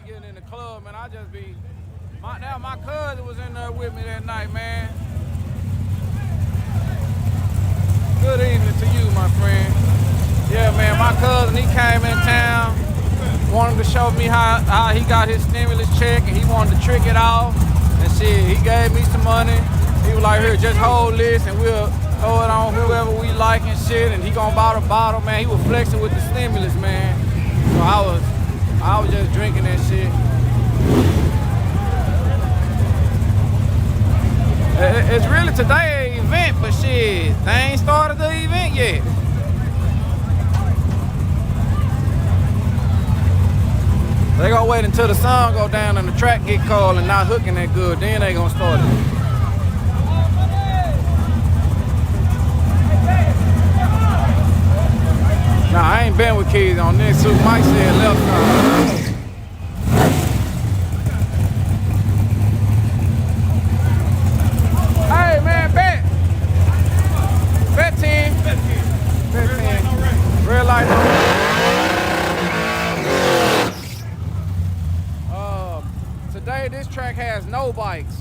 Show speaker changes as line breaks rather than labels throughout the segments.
getting in the club, man, I just be, my cousin was in there with me that night, man. Good evening to you, my friend. Yeah, man, my cousin, he came in town, wanted to show me how he got his stimulus check, and he wanted to trick it off. And shit, he gave me some money. He was like, here, just hold this, and we'll throw it on whoever we like and shit, and he gonna buy the bottle, man. He was flexing with the stimulus, man. So I was just drinking that shit. It's really today's event, but shit, they ain't started the event yet. They gonna wait until the sun go down and the track get cold and not hooking that good, then they gonna start it. Nah, I ain't been with kids on this, so Mike said left side. Hey man, bet 10. Bet 10. Red light on. Today this track has no bikes.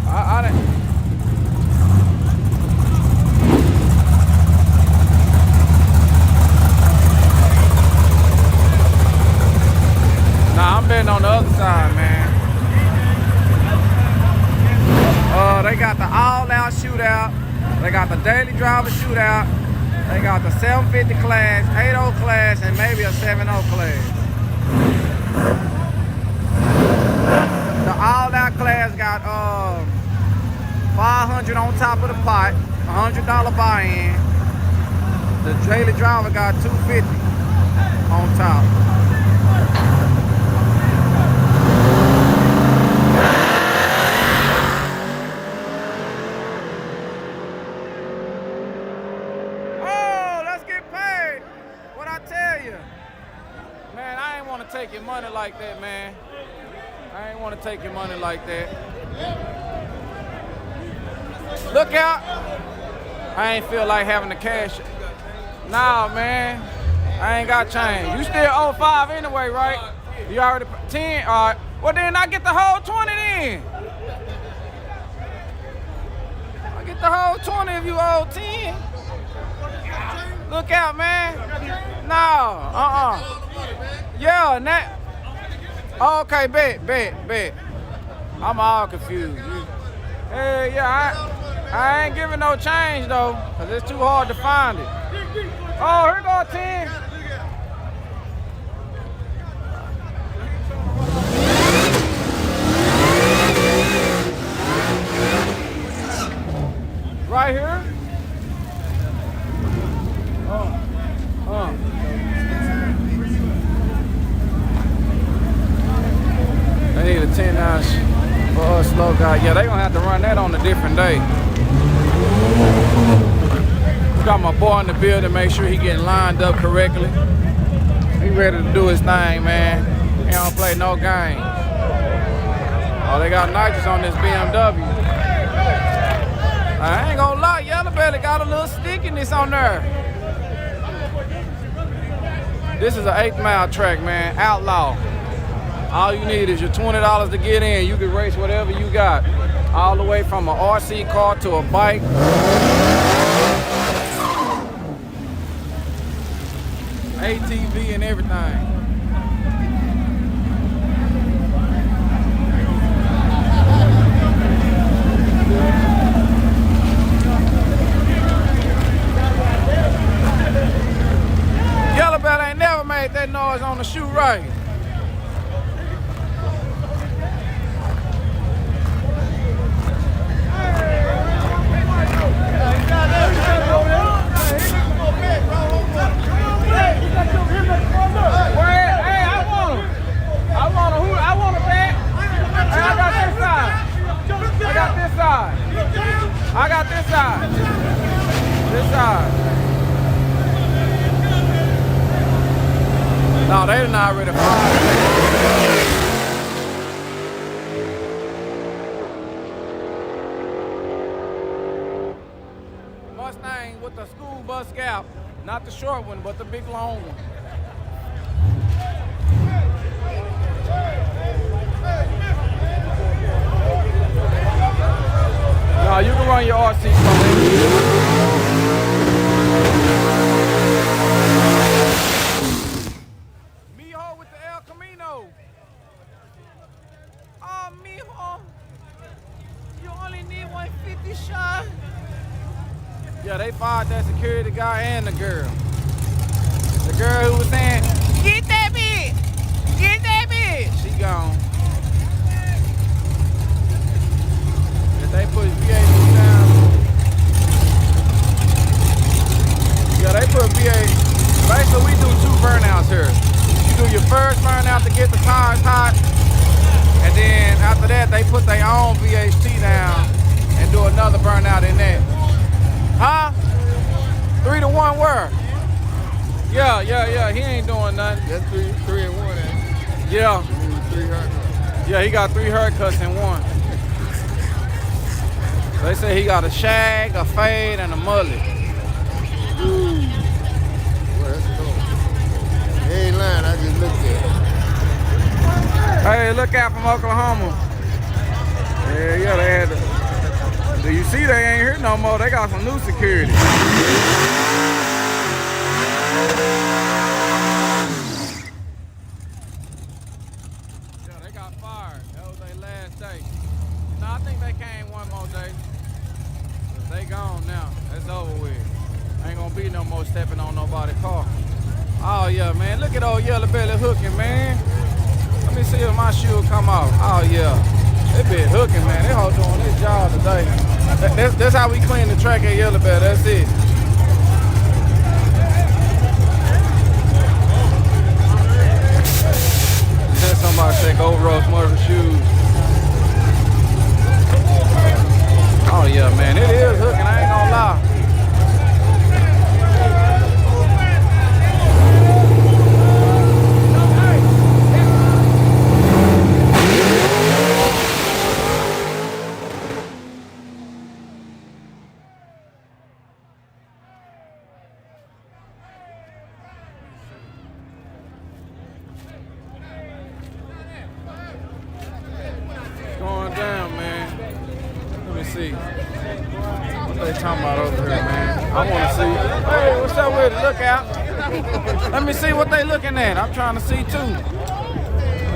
I didn't. Nah, I'm betting on the other side, man. They got the all-out shootout. They got the daily driver shootout. They got the 750 class, 80 class, and maybe a 70 class. The all-out class got 500 on top of the pot, $100 buy-in. The daily driver got 250 on top. Take your money like that, man. I ain't want to take your money like that. Look out. I ain't feel like having the cash. Nah, man. I ain't got change. You still owe 5 anyway, right? You already 10? All right. Well, then I get the whole 20 then. I get the whole 20 if you owe 10. Look out, man. No, Yeah, and that. Oh, okay, bet. I'm all confused. Hey, yeah, I ain't giving no change though, cause it's too hard to find it. Oh, here go 10. Right here. They need a 10 ounce for us slow guy. Yeah, they gonna have to run that on a different day. Got my boy in the building, make sure he getting lined up correctly. He ready to do his thing, man. He don't play no games. Oh, they got nitrous on this BMW. I ain't gonna lie, Yello Belly got a little stickiness on there. This is an 8 mile track, man, outlaw. All you need is your $20 to get in. You can race whatever you got. All the way from an RC car to a bike. ATV and everything. Yello Belly ain't never made that noise on the shoe right. I got this side. This side. No, they're not ready for Mustang with the school bus gap. Not the short one, but the big long one. Nah, you can run your RC from Mijo with the El Camino. Oh, Mijo. You only need 150 shot. Yeah, they fired that security guy and the girl. The girl who was saying, "Get that bitch! Get that bitch!" She gone. If they put VA down. Yeah, they put VA. Basically, we do 2 burnouts here. You do your first burnout to get the tires hot. And then after that, they put their own VHT down and do another burnout in there. Huh? 3 to 1 where? Yeah. He ain't doing nothing.
That's three and one.
Yeah.
3 haircuts.
Yeah, he got 3 haircuts in one. They say he got a shag, a fade, and a mullet.
Well, that's cool. He ain't lying. I just looked at it.
Hey, look out from Oklahoma. Yeah, they had to. Do you see they ain't here no more? They got some new security. Yeah, they got fired. That was their last day. No, I think they came one more day. But they gone now. That's over with. Ain't gonna be no more stepping on nobody's car. Oh yeah, man. Look at old Yello Belly hooking, man. Let me see if my shoe come off. Oh yeah. They been hooking, man. They all doing their job today. That's how we clean the track at Yello Belly. That's it. Somebody say go roast Murphy shoes. Oh yeah, man. It is hooking. I ain't gonna lie. Going down, man. Let me see. What they talking about over here, man? I want to see. Hey, what's up with it? Look out. Let me see what they looking at. I'm trying to see too.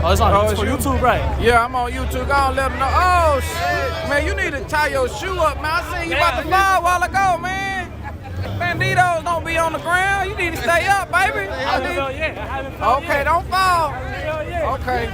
Oh, it's on it's for YouTube, right?
Yeah, I'm on YouTube. Go on, let them know. Oh, shit. Man, you need to tie your shoe up, man. I seen you about to fall a while ago, man. Banditos don't be on the ground. You need to stay up, baby.
I haven't fell yet.
Okay, don't fall.
I haven't fell yet.
Okay.